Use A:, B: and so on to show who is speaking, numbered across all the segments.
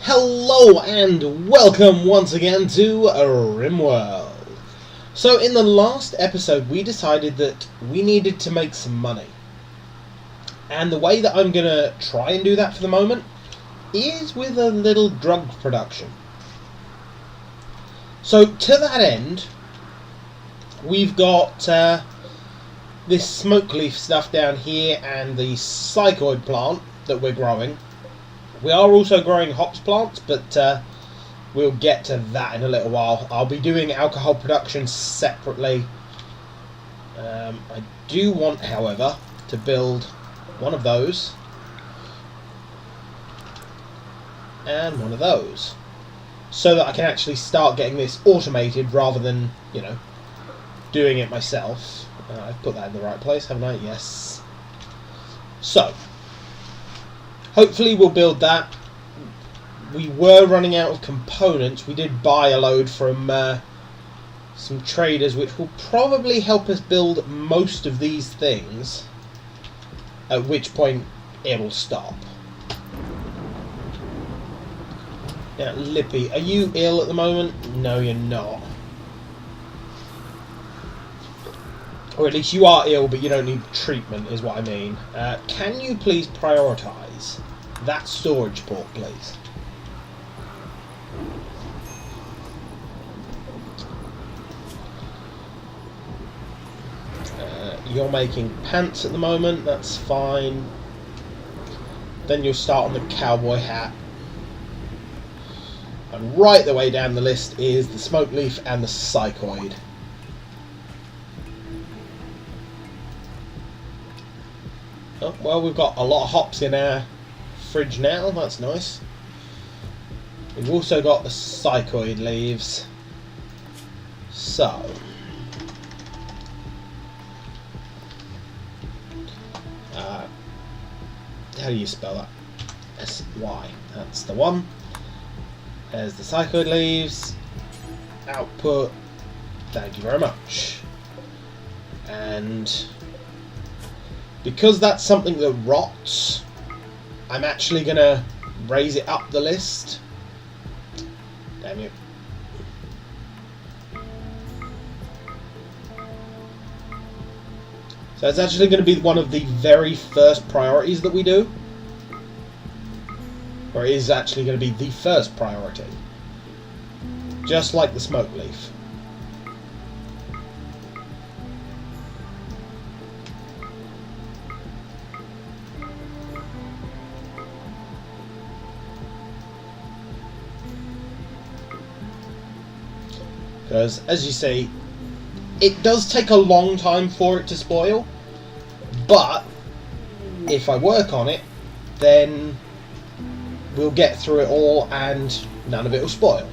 A: Hello and welcome once again to RimWorld. So in the last episode we decided that we needed to make some money. And the way that I'm going to try and do that for the moment is with a little drug production. So to that end, we've got this smoke leaf stuff down here and the psychoid plant that we're growing. We are also growing hops plants, but we'll get to that in a little while. I'll be doing alcohol production separately. I do want, however, to build one of those and one of those, so that I can actually start getting this automated rather than, you know, doing it myself. I've put that in the right place, haven't I? Yes. So hopefully we'll build that. We were running out of components. We did buy a load from some traders, which will probably help us build most of these things, at which point it'll stop. Now, Lippy, are you ill at the moment? No, you're not. Or at least you are ill, but you don't need treatment, is what I mean. Can you please prioritise that storage port, please? You're making pants at the moment, that's fine. Then you'll start on the cowboy hat. And right the way down the list is the smoke leaf and the psychoid. Oh, well, we've got a lot of hops in our fridge now, that's nice. We've also got the psychoid leaves. So how do you spell that? S-Y, that's the one. There's the psychoid leaves. Output, thank you very much. And because that's something that rots, I'm actually going to raise it up the list. Damn you. So it's actually going to be one of the very first priorities that we do. Or it is actually going to be the first priority. Just like the smoke leaf. Because, as you see, it does take a long time for it to spoil, but if I work on it, then we'll get through it all and none of it will spoil.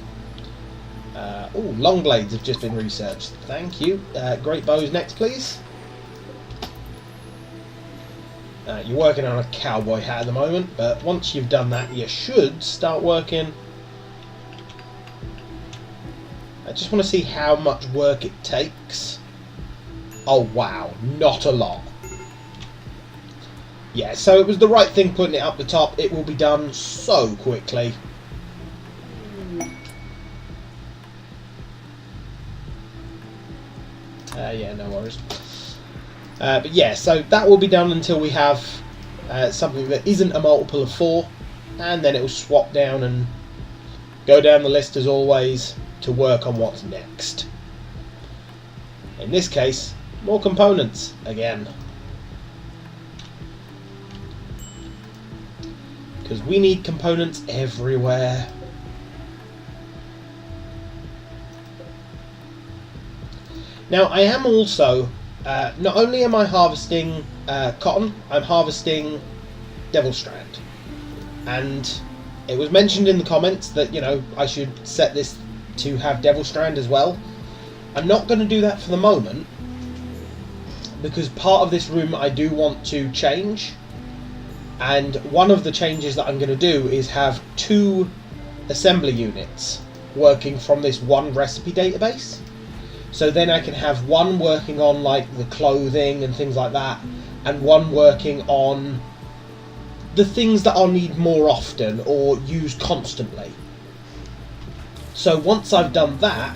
A: Oh, long blades have just been researched. Thank you. Great bows next, please. You're working on a cowboy hat at the moment, but once you've done that, you should start working. I just want to see how much work it takes. Oh wow, not a lot. Yeah, so it was the right thing putting it up the top. It will be done so quickly. Yeah, no worries. But yeah, so that will be done until we have something that isn't a multiple of 4. And then it will swap down and go down the list as always to work on what's next. In this case, more components again. Because we need components everywhere. Now I am also, not only am I harvesting cotton, I'm harvesting devil strand. And it was mentioned in the comments that, you know, I should set this to have devil strand as well. I'm not going to do that for the moment, because part of this room I do want to change. And one of the changes that I'm going to do is have 2 assembly units working from this one recipe database. So then I can have one working on like the clothing and things like that, and one working on the things that I'll need more often or use constantly. So once I've done that,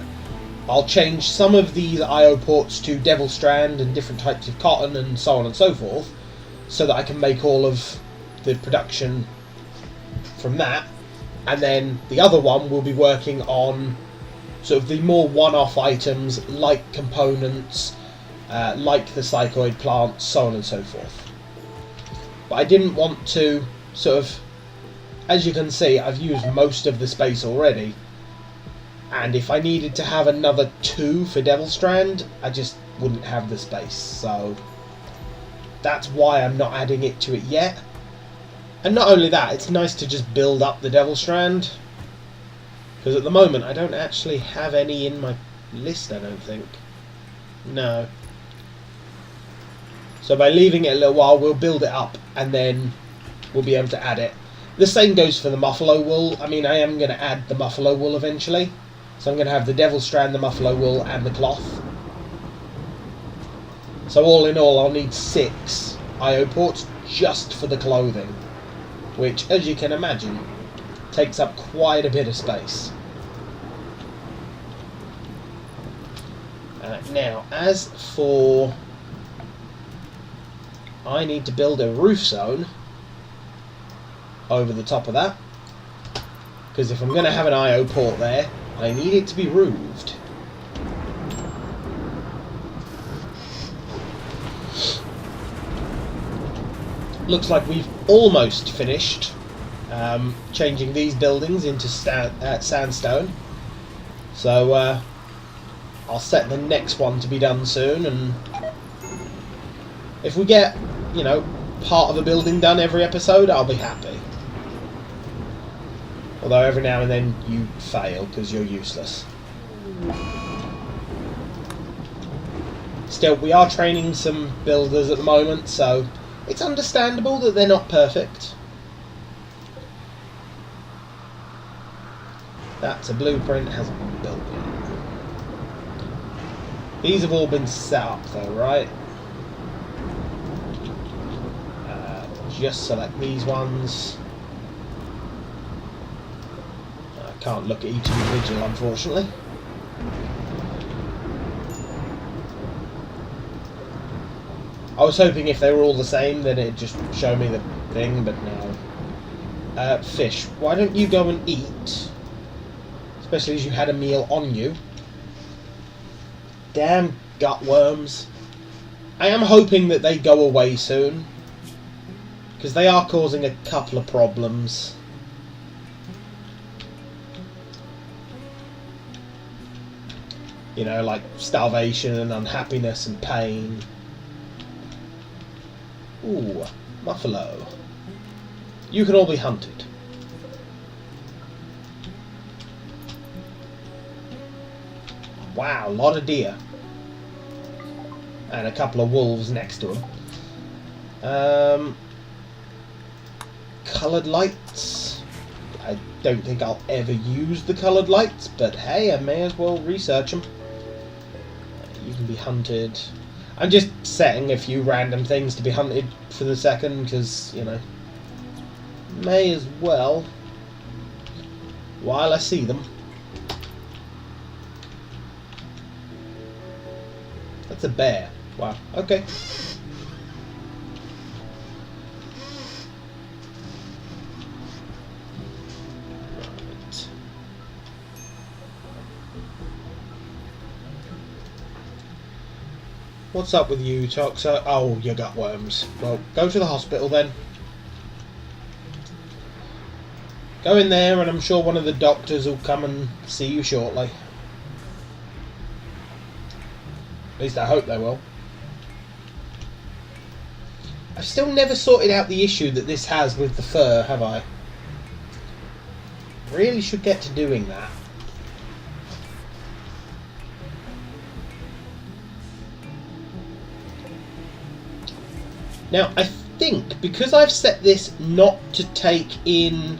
A: I'll change some of these IO ports to Devil Strand and different types of cotton and so on and so forth, so that I can make all of the production from that. And then the other one will be working on sort of the more one-off items, like components, like the psychoid plants, so on and so forth. But I didn't want to sort of, as you can see, I've used most of the space already, and if I needed to have another 2 for Devil Strand, I just wouldn't have the space, so that's why I'm not adding it to it yet. And not only that, it's nice to just build up the Devil Strand, because at the moment I don't actually have any in my list, I don't think. No. So by leaving it a little while, we'll build it up, and then we'll be able to add it. The same goes for the Muffalo Wool. I mean, I am going to add the Muffalo Wool eventually. So I'm going to have the Devil Strand, the Muffalo Wool, and the cloth. So all in all, I'll need 6 IO ports just for the clothing, which, as you can imagine, takes up quite a bit of space. Now, as for... I need to build a roof zone over the top of that, because if I'm going to have an IO port there, I need it to be roofed. Looks like we've almost finished changing these buildings into sandstone. So I'll set the next one to be done soon, and if we get, you know, part of a building done every episode, I'll be happy. Although every now and then you fail because you're useless. Still, we are training some builders at the moment, so it's understandable that they're not perfect. That's a blueprint, hasn't been built yet. These have all been set up though, right? Just select these ones. I can't look at each individual, unfortunately. I was hoping if they were all the same, then it'd just show me the thing, but no. Fish, why don't you go and eat? Especially as you had a meal on you. Damn gutworms. I am hoping that they go away soon, because they are causing a couple of problems. You know, like starvation and unhappiness and pain. Ooh, Muffalo. You can all be hunted. Wow, a lot of deer. And a couple of wolves next to them. Coloured lights. I don't think I'll ever use the coloured lights, but hey, I may as well research them. You can be hunted. I'm just setting a few random things to be hunted for the second, because, you know, may as well while I see them. That's a bear. Wow, okay. What's up with you, Toxa? Oh, you got worms. Well, go to the hospital then. Go in there and I'm sure one of the doctors will come and see you shortly. At least I hope they will. I've still never sorted out the issue that this has with the fur, have I? Really should get to doing that. Now, I think because I've set this not to take in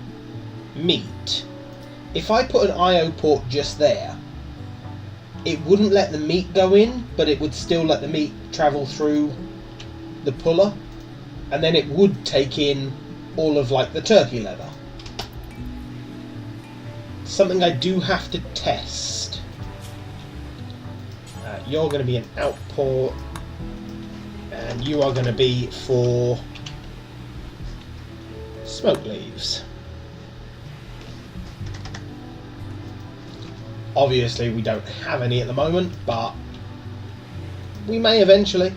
A: meat, if I put an IO port just there, it wouldn't let the meat go in, but it would still let the meat travel through the puller, and then it would take in all of like the turkey leather. Something I do have to test. You're going to be an outport, and you are going to be for smoke leaves. Obviously we don't have any at the moment, but we may eventually.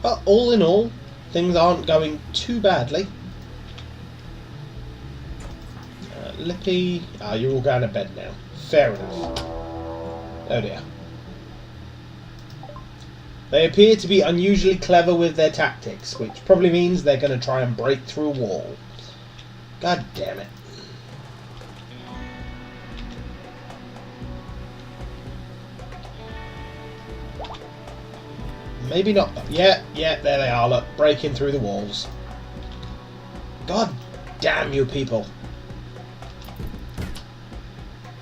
A: But all in all, things aren't going too badly. Lippy, you're all going to bed now. Fair enough. Oh dear. They appear to be unusually clever with their tactics, which probably means they're going to try and break through a wall. God damn it. Maybe not. Yeah, there they are, look, breaking through the walls. God damn you people.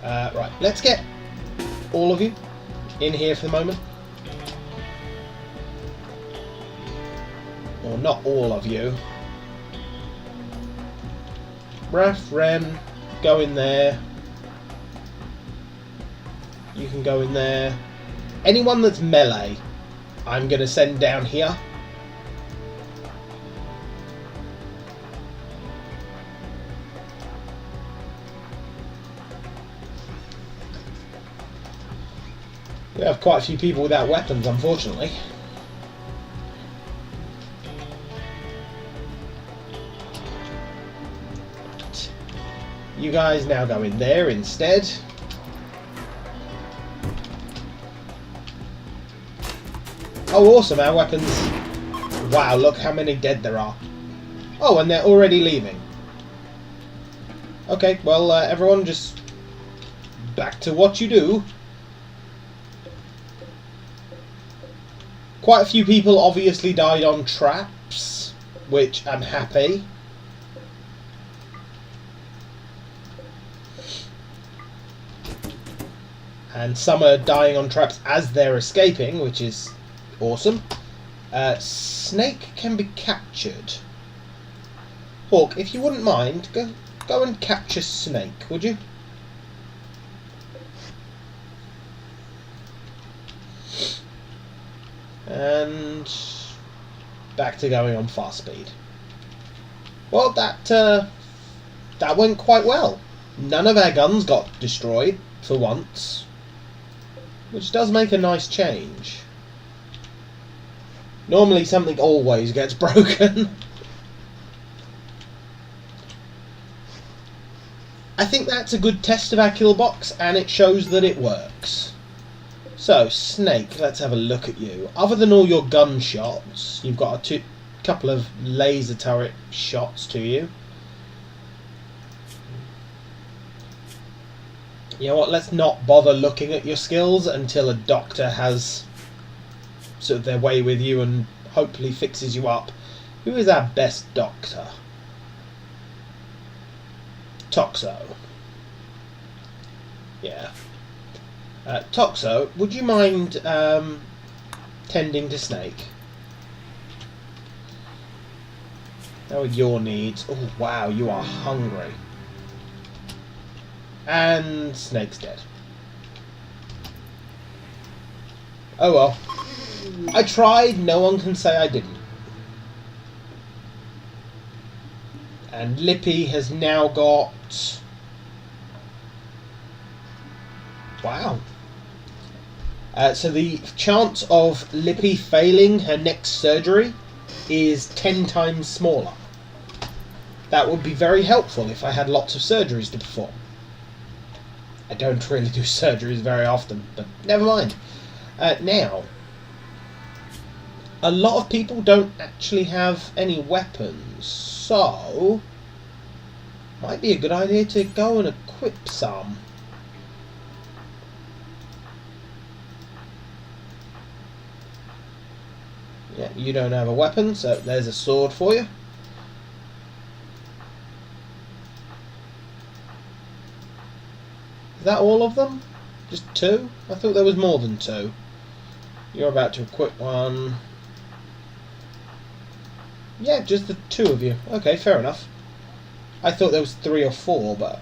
A: Right, let's get all of you in here for the moment. Or not all of you. Raph, Ren, go in there. You can go in there. Anyone that's melee, I'm going to send down here. We have quite a few people without weapons, unfortunately. You guys now go in there instead. Oh, awesome, our weapons. Wow, look how many dead there are. Oh, and they're already leaving. Okay, well, everyone just back to what you do. Quite a few people obviously died on traps, which I'm happy. And some are dying on traps as they're escaping, which is awesome. Snake can be captured. Hawk, if you wouldn't mind, go and capture Snake, would you? And back to going on fast speed. Well, that went quite well. None of our guns got destroyed for once, which does make a nice change. Normally something always gets broken. I think that's a good test of our kill box, and it shows that it works. So, Snake, let's have a look at you. Other than all your gunshots, you've got a couple of laser turret shots to you. You know what, let's not bother looking at your skills until a doctor has sort of their way with you and hopefully fixes you up. Who is our best doctor? Toxo. Yeah. Toxo, would you mind tending to Snake? How are your needs? Oh wow, you are hungry. And Snake's dead. Oh well. I tried, no one can say I didn't. And Lippy has now got... Wow. So the chance of Lippy failing her next surgery is 10 times smaller. That would be very helpful if I had lots of surgeries to perform. I don't really do surgeries very often, but never mind. Now, a lot of people don't actually have any weapons, so might be a good idea to go and equip some. Yeah, you don't have a weapon, so there's a sword for you. that all of them? Just 2? I thought there was more than 2. You're about to equip one. Yeah, just the 2 of you. Okay, fair enough. I thought there was 3 or 4, but...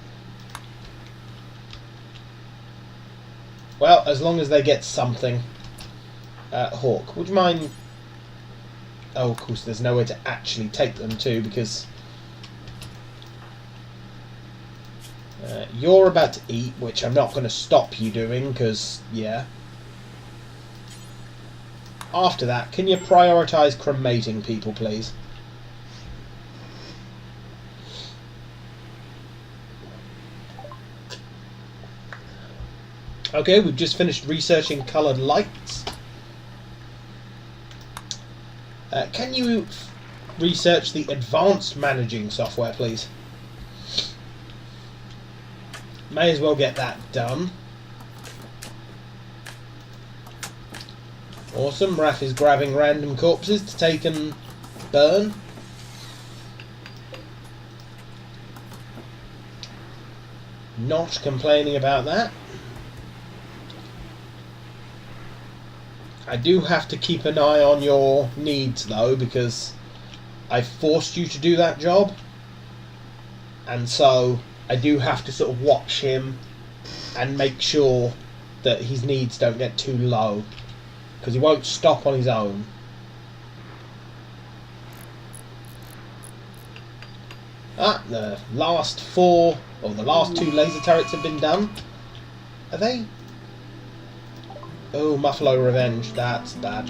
A: well, as long as they get something. Hawk, would you mind... oh, of course, there's nowhere to actually take them to, because... you're about to eat, which I'm not going to stop you doing, because, yeah. After that, can you prioritise cremating people, please? Okay, we've just finished researching coloured lights. Can you research the advanced managing software, please? May as well get that done. Awesome. Raph is grabbing random corpses to take and burn. Not complaining about that. I do have to keep an eye on your needs though, because I forced you to do that job, and so I do have to sort of watch him and make sure that his needs don't get too low, because he won't stop on his own. The last 4, or the last 2 laser turrets have been done. Are they? Oh, Muffalo Revenge, that's bad.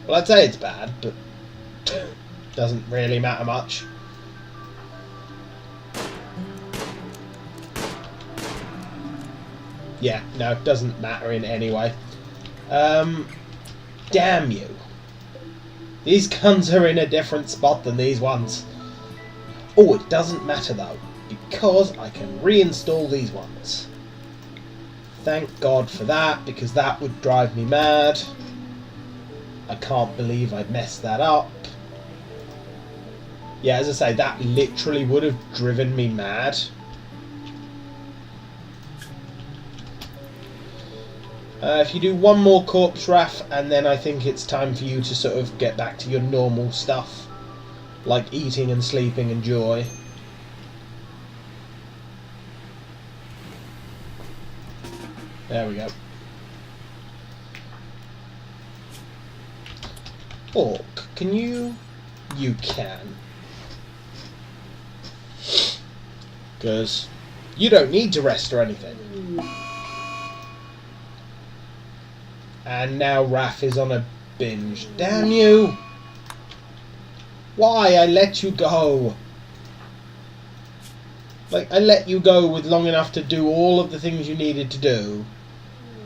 A: Well, I'd say it's bad, but doesn't really matter much. Yeah, no, it doesn't matter in any way. Damn you. These guns are in a different spot than these ones. Oh, it doesn't matter though, because I can reinstall these ones. Thank God for that, because that would drive me mad. I can't believe I messed that up. Yeah, as I say, that literally would have driven me mad. If you do one more corpse, Raph, and then I think it's time for you to sort of get back to your normal stuff, like eating and sleeping and joy. There we go. Orc, can you? You can. Because you don't need to rest or anything. And now Raph is on a binge. Damn you! Why? I let you go. Like, I let you go with long enough to do all of the things you needed to do.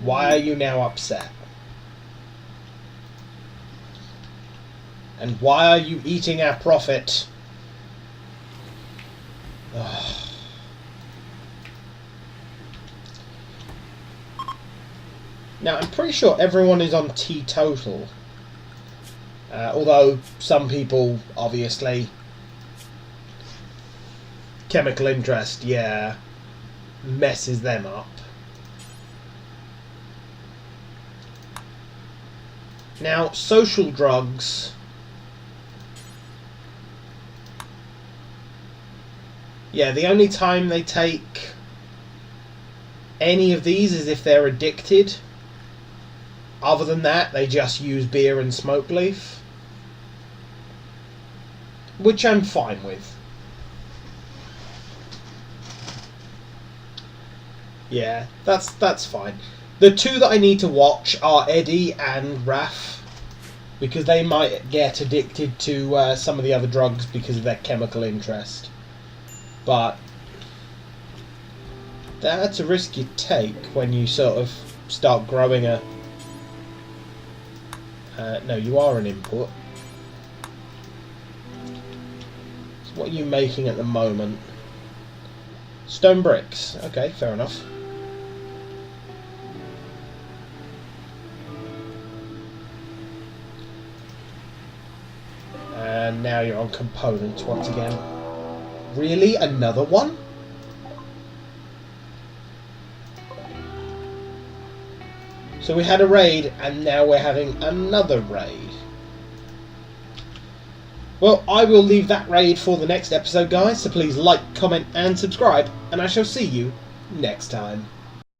A: Why are you now upset? And why are you eating our profit? Ugh. Now, I'm pretty sure everyone is on teetotal. Although some people, obviously... chemical interest, yeah, messes them up. Now, social drugs... yeah, the only time they take any of these is if they're addicted. Other than that, they just use beer and smoke leaf. Which I'm fine with. Yeah, that's fine. The 2 that I need to watch are Eddie and Raph, because they might get addicted to some of the other drugs because of their chemical interest. But that's a risk you take when you sort of start growing a... no, you are an input. So what are you making at the moment? Stone bricks. Okay, fair enough. And now you're on components once again. Really? Another one? So we had a raid, and now we're having another raid. Well, I will leave that raid for the next episode, guys, so please like, comment and subscribe, and I shall see you next time.